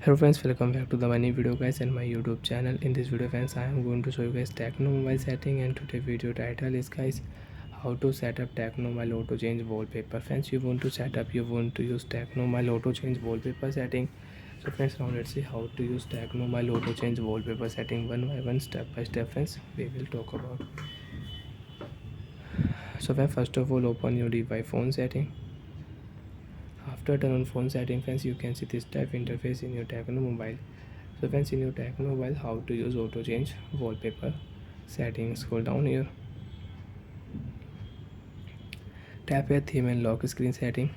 Hello friends, welcome back to the new video guys and my YouTube channel. In this video friends, I am going to show you guys Tecno mobile setting, and today video title is guys how to set up Tecno mobile auto change wallpaper. Friends, you want to use Tecno mobile auto change wallpaper setting. So friends, now let's see how to use Tecno mobile auto change wallpaper setting one by one, step by step. Friends, we will talk about. So friends, first of all, open your device phone setting. After turn on phone setting, friends, you can see this type interface in your Tecno mobile. So friends, in your Tecno mobile, how to use auto change wallpaper settings. Scroll down here, tap here theme and lock screen setting.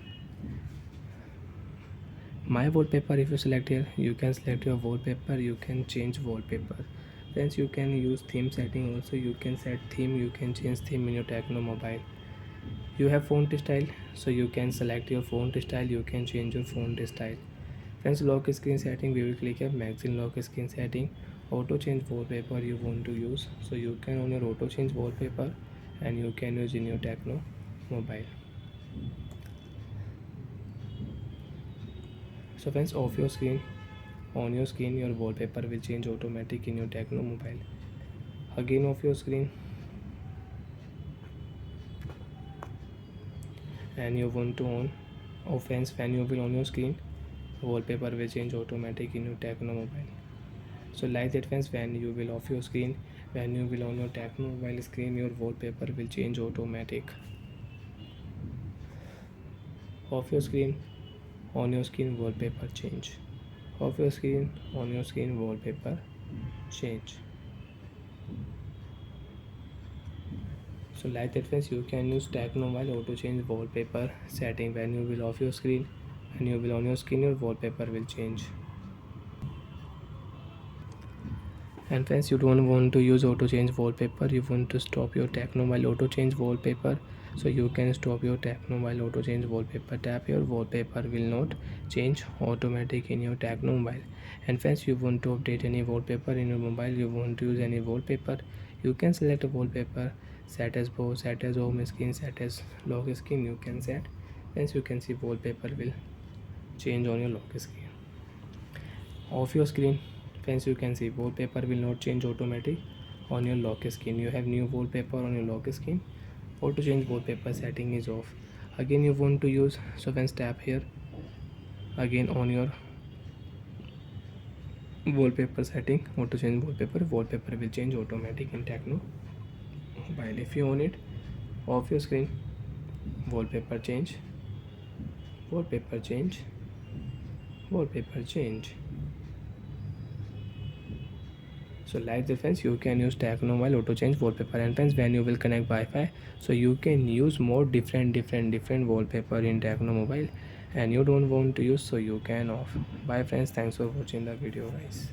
My wallpaper, if you select here, you can select your wallpaper, you can change wallpaper. Friends, you can use theme setting also, you can set theme, you can change theme in your Tecno mobile. You have font style, so you can select your font style, you can change your font style. Friends, lock screen setting, we will click here magazine lock screen setting. Auto change wallpaper you want to use, so you can on your auto change wallpaper and you can use in your Tecno mobile. So friends, off your screen, on your screen your wallpaper will change automatic in your Tecno mobile. Again off your screen, and you want to on. Friends, when you will on your screen, wallpaper will change automatic in your Tecno mobile. So like that friends, when you will off your screen, when you will on your Tecno mobile screen, your wallpaper will change automatic. Off your screen, on your screen, wallpaper change. Off your screen, on your screen, wallpaper change. So like that friends, you can use Tecno mobile auto change wallpaper setting. When you will off your screen and you will on your screen, your wallpaper will change. And friends, you don't want to use auto change wallpaper, you want to stop your Tecno mobile auto change wallpaper, so you can stop your Tecno mobile auto change wallpaper. Tap your wallpaper will not change automatic in your Tecno mobile. And friends, you want to update any wallpaper in your mobile, you want to use any wallpaper, you can select a wallpaper, set as bow, set as home screen, set as lock screen, you can set. Friends, you can see wallpaper will change on your lock screen. Off your screen, friends, you can see wallpaper will not change automatic on your lock screen. You have new wallpaper on your lock screen, auto change wallpaper setting is off. Again you want to use, so friends, tap here again on your wallpaper setting, auto change wallpaper will change automatic in Tecno mobile. If you on it, off your screen, wallpaper change, wallpaper change, wallpaper change. So like the friends, you can use Tecno mobile auto change wallpaper. And friends, when you will connect Wi-Fi, so you can use more different wallpaper in Tecno mobile, and you don't want to use, so you can off. Bye friends, thanks for watching the video guys.